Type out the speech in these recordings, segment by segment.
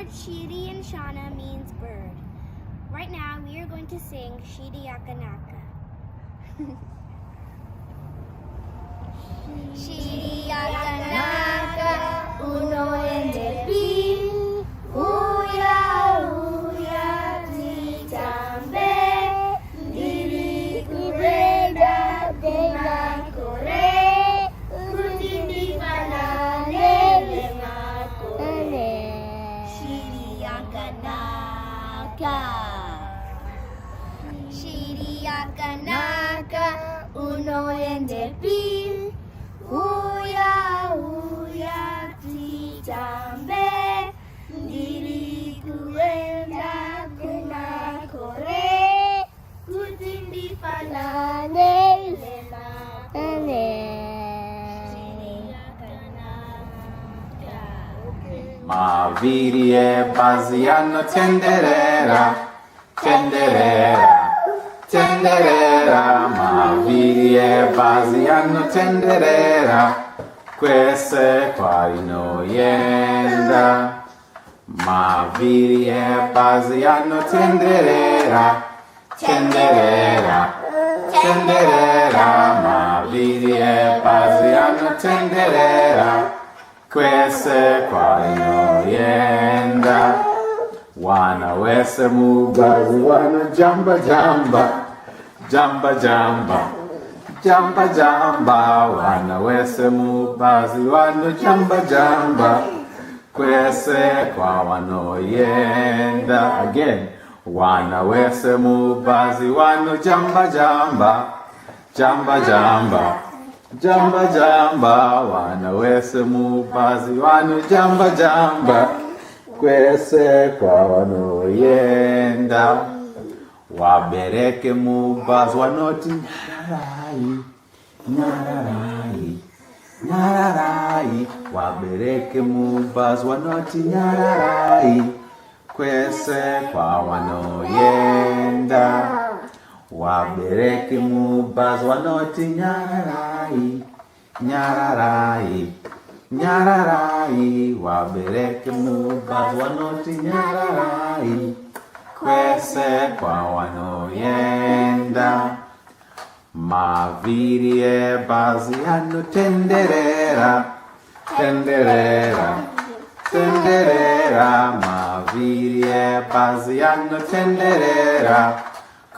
word Shiri in Shona means bird. Right now we are going to sing Shiri Yakanaka. Shiri Yakanaka, uno en el pin, uya, uya, titambe, diri kureda, dena kore, kutindi panale, lema kore. Shiri Yakanaka. Shiri Yakanaka, uno en el pin, uya, uya, titambe, diri kuenda, kuna kore, kutindi panane, lema kore. Shiri Yakanaka. Mavhiri ebhazi anotenderera, tenderera, tenderera. Mavhiri ebhazi anotenderera, kwese kwarinoyenda. Mavhiri ebhazi anotenderera, tenderera, tenderera. Mavhiri ebhazi anotenderera, kwese kwarinoyenda. Wana wese mubhazi wanojamba jamba, jamba jamba, jamba jamba. Wana wese mubhazi wanojamba jamba, kwese kwawanoyenda. Again. Wana wese mubhazi wanojamba jamba, jamba jamba, jamba jamba. Wana wese mubhazi wanojamba jamba, kwese kwawanoyenda. Wabereke mubhazi wanoti nyararai, nyararai, nyararai. Wabereke mubhazi wanoti nyararai, kwese kwawanoyenda. Wabereke mubhazi wanoti nyararai, nyararai, nyararai. Wabereke mubhazi wanoti nyararai, kwese kwawanoyenda. Mavhiri ebhazi anotenderera, tenderera, tenderera. Mavhiri ebhazi anotenderera,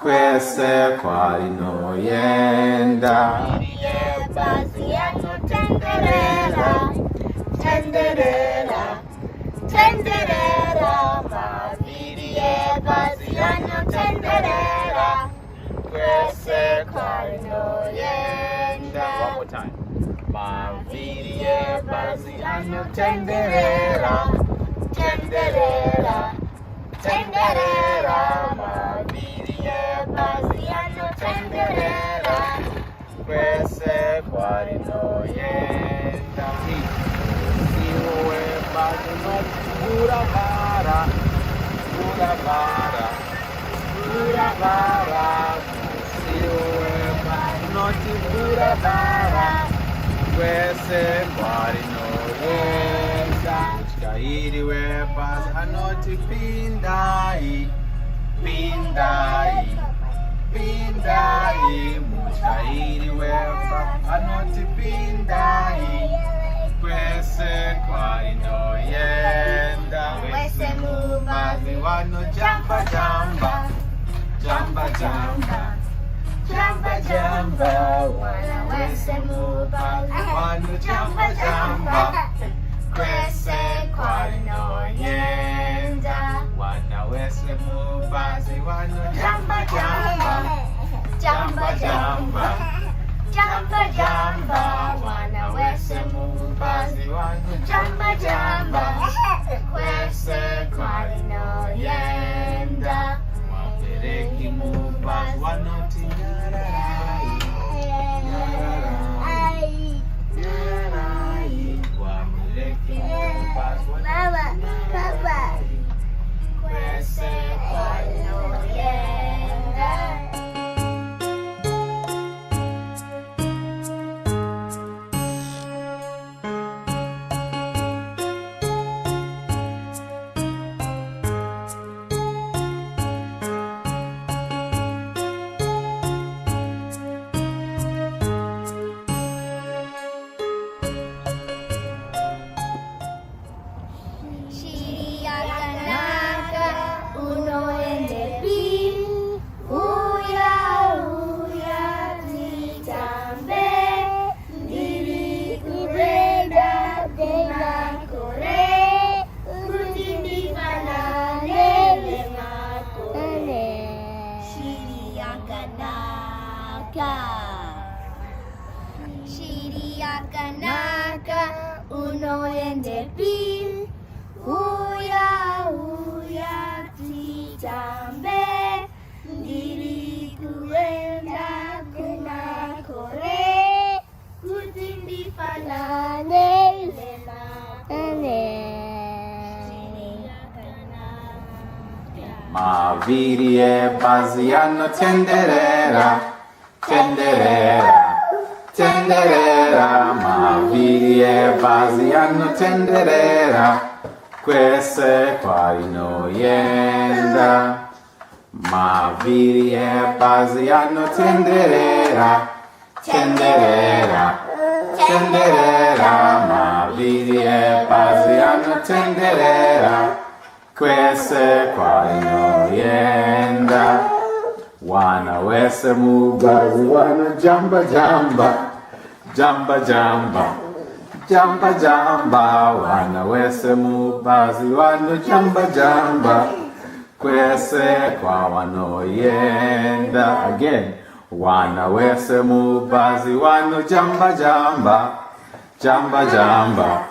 kwese kwarinoyenda. Mavhiri ebhazi anotenderera, tenderera, tenderera. Mavhiri ebhazi anotenderera, kwese kwarinoyenda. One more time. Mavhiri ebhazi anotenderera, Tenderera, tenderera. Mavhiri ebhazi anotenderera, kwese kwarinoyenda. Musiwo webhazi unoti uravara, uravara, uravara. Musiwo webhazi unoti uravara, kwese kwarinoyenda. Mutyairi webhazi anoti pindai, pindai, pindai. Mutyairi webhazi anoti pindai, kwese kwarinoyenda. Wese mubhazi wanojamba jamba, jamba jamba, jamba jamba. Wana wese mubhazi wanojamba jamba, kwese kwarinoyenda. Wana wese mubhazi wanojamba jamba, jamba jamba, jamba jamba. Wana wese mubhazi wanojamba jamba, kwese kwarinoyenda. Wabereki mubhazi wanoti nyararai, nyararai, nyararai. Wabereki mubhazi wanoti nyararai, kwese kwarinoyenda. twende pili, uya uya tuitambe, ndili kuenda kunakore, kutindi fanane lenane. Mavhiri ebhazi anotenderera, tenderera, tenderera. Mavhiri ebhazi anotenderera, kwese kwainoyenda. Mavhiri ebhazi anotenderera, tenderera, tenderera. Mavhiri ebhazi anotenderera, kwese kwainoyenda. Wana wese mubhazi wanojamba jamba, jamba jamba, jamba jamba. Wana wese mubhazi wanojamba jamba, kwese kwawanoyenda. Again. Wana wese mubhazi wanojamba jamba, jamba jamba,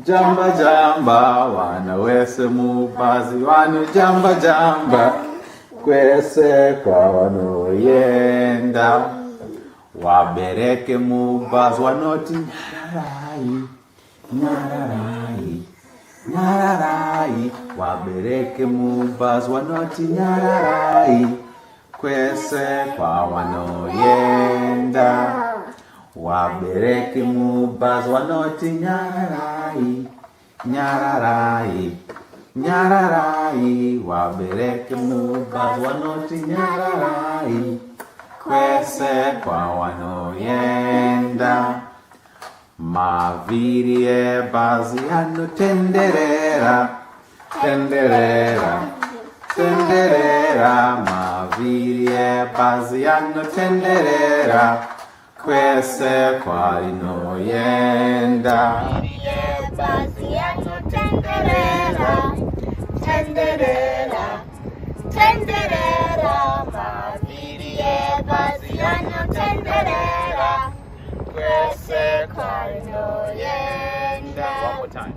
jamba jamba. Wana wese mubhazi wanojamba jamba, kwese kwawanoyenda. Wabereke mubhazi wanoti nyararai, nyararai, nyararai. Wabereke mubhazi wanoti nyararai, kwese kwawanoyenda. Wabereke mubhazi wanoti nyararai, nyararai, nyararai. Wabereke mubhazi wanoti nyararai, kwese kwawanoyenda. Mavhiri ebhazi anotenderera, tenderera, tenderera. Mavhiri ebhazi anotenderera, kwese kwainoyenda. Mavhiri ebhazi anotenderera, tenderera, tenderera. Mavhiri ebhazi anotenderera, kwese kwainoyenda. One more time.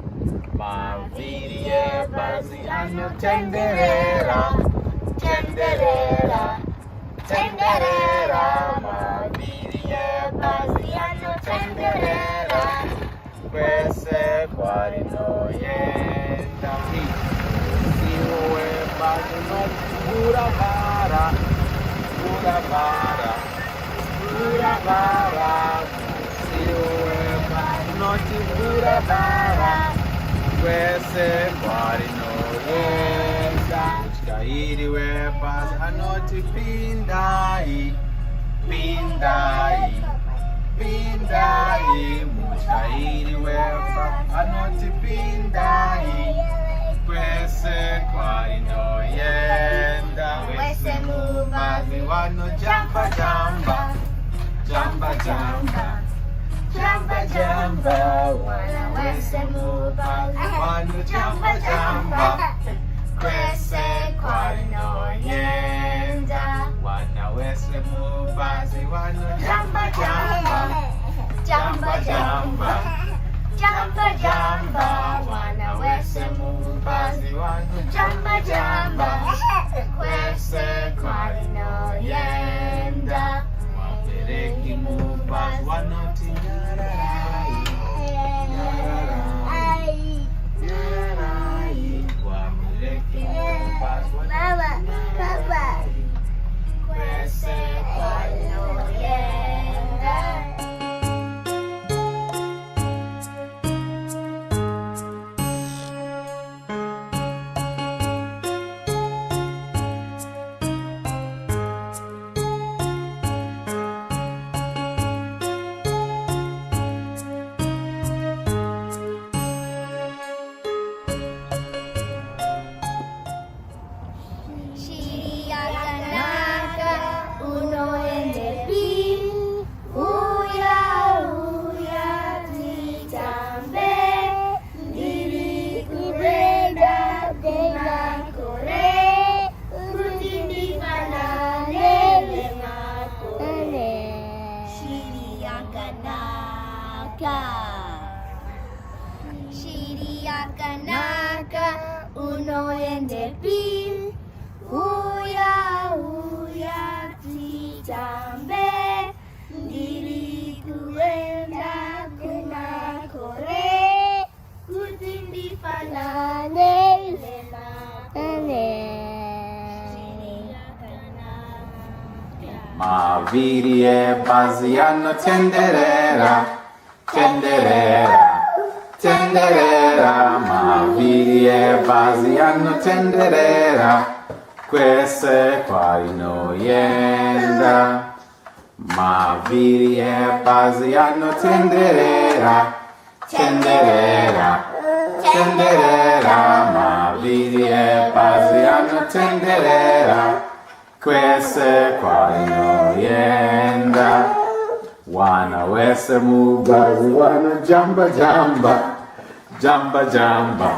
Mavhiri ebhazi anotenderera, tenderera, tenderera. Mavhiri ebhazi anotenderera, kwese kwainoyenda. Musiwo webhazi nokuravara, kuravara, kuravara. Musiwo webhazi nokuravara, kwese kwainoyenda. Mutyairi webhazi anoti pindai, pindai, pindai. Mutyairi webhazi anoti pindai, kwese kwainoyenda. Wese mubhazi wanojamba jamba, jamba jamba, jamba jamba. Wana wese mubhazi wanojamba jamba, kwese kwainoyenda. Wana wese mubhazi wanojamba jamba, jamba jamba, jamba jamba. Wana wese mubhazi wanojamba jamba, kwese kwainoyenda. Wabereki mubhazi wanoti nyararai, nyararai, nyararai. Wabereki mubhazi wanoti nyararai, kwese kwainoyenda. Yakanaka, uno ende pil. Uya, uya, titambe. Dili kuenda kunakore. Kutindi falane lema. Mavhiri ebhazi anotenderera, tenderera, tenderera. Mavhiri ebhazi anotenderera, kwese kwainoyenda. Mavhiri ebhazi anotenderera, tenderera, tenderera. Mavhiri ebhazi anotenderera, kwese kwainoyenda. Wana wese mubhazi wanojamba jamba, jamba jamba,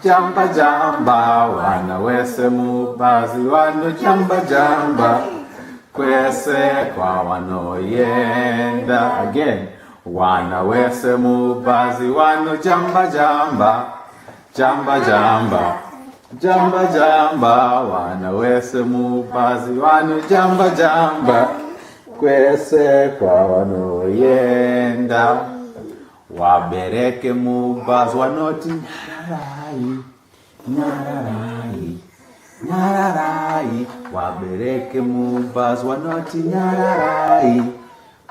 jamba jamba. Wana wese mubhazi wanojamba jamba, kwese kwawanoyenda. Again. Wana wese mubhazi wanojamba jamba, jamba jamba, jamba jamba. Wana wese mubhazi wanojamba jamba, kwese kwawanoyenda. Wabereke mubhazi wanoti nyararai, nyararai, nyararai. Wabereke mubhazi wanoti nyararai,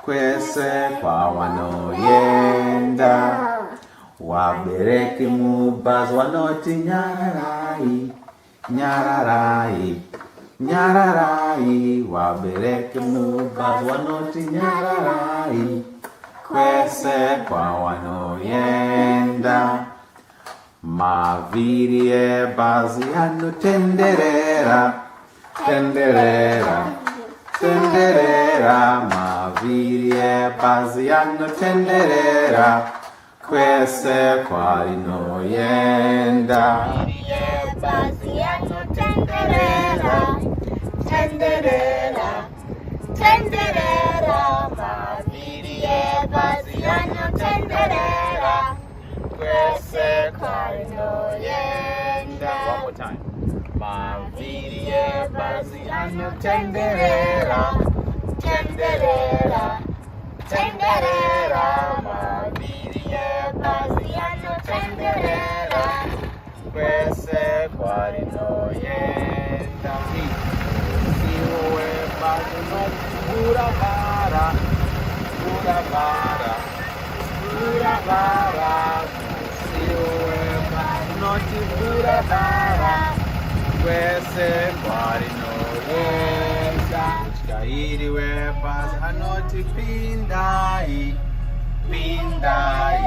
kwese kwawanoyenda. Wabereke mubhazi wanoti nyararai, nyararai, nyararai. Wabereke mubhazi wanoti nyararai, kwese kwawanoyenda. Mavhiri ebhazi anotenderera, tenderera, tenderera. Mavhiri ebhazi anotenderera, kwese kwainoyenda. Mavhiri ebhazi anotenderera, tenderera, tenderera. Mavhiri ebhazi anotenderera, kwese kwainoyenda. One more time. Mavhiri ebhazi anotenderera, tenderera, tenderera. Mavhiri ebhazi anotenderera, kwese kwainoyenda. Usiwo ebhazi nokuravara, kuravara, kuravara. Usiwo ebhazi nokuravara, kwese kwainoyenda. Mutyairi webhazi anoti pindai, pindai,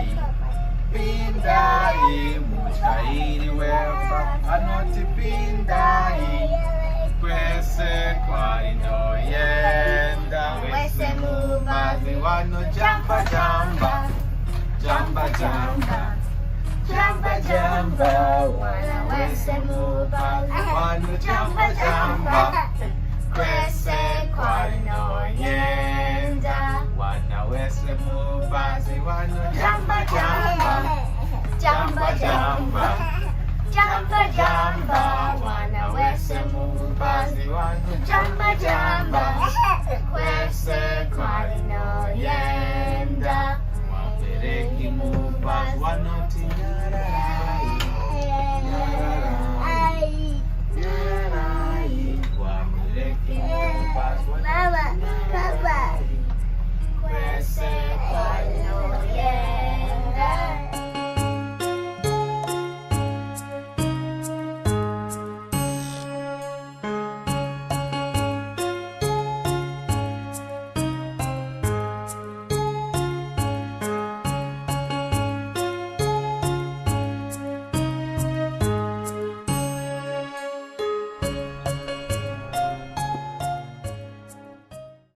pindai. Mutyairi webhazi anoti pindai, kwese kwainoyenda. Wese mubhazi wanojamba jamba, jamba jamba, jamba jamba. Wana wese mubhazi wanojamba jamba, kwese kwainoyenda. Wana wese mubhazi wanojamba jamba, jamba jamba, jamba jamba. Wana wese mubhazi wanojamba jamba, kwese kwainoyenda. Wabereki mubhazi wanoti nyara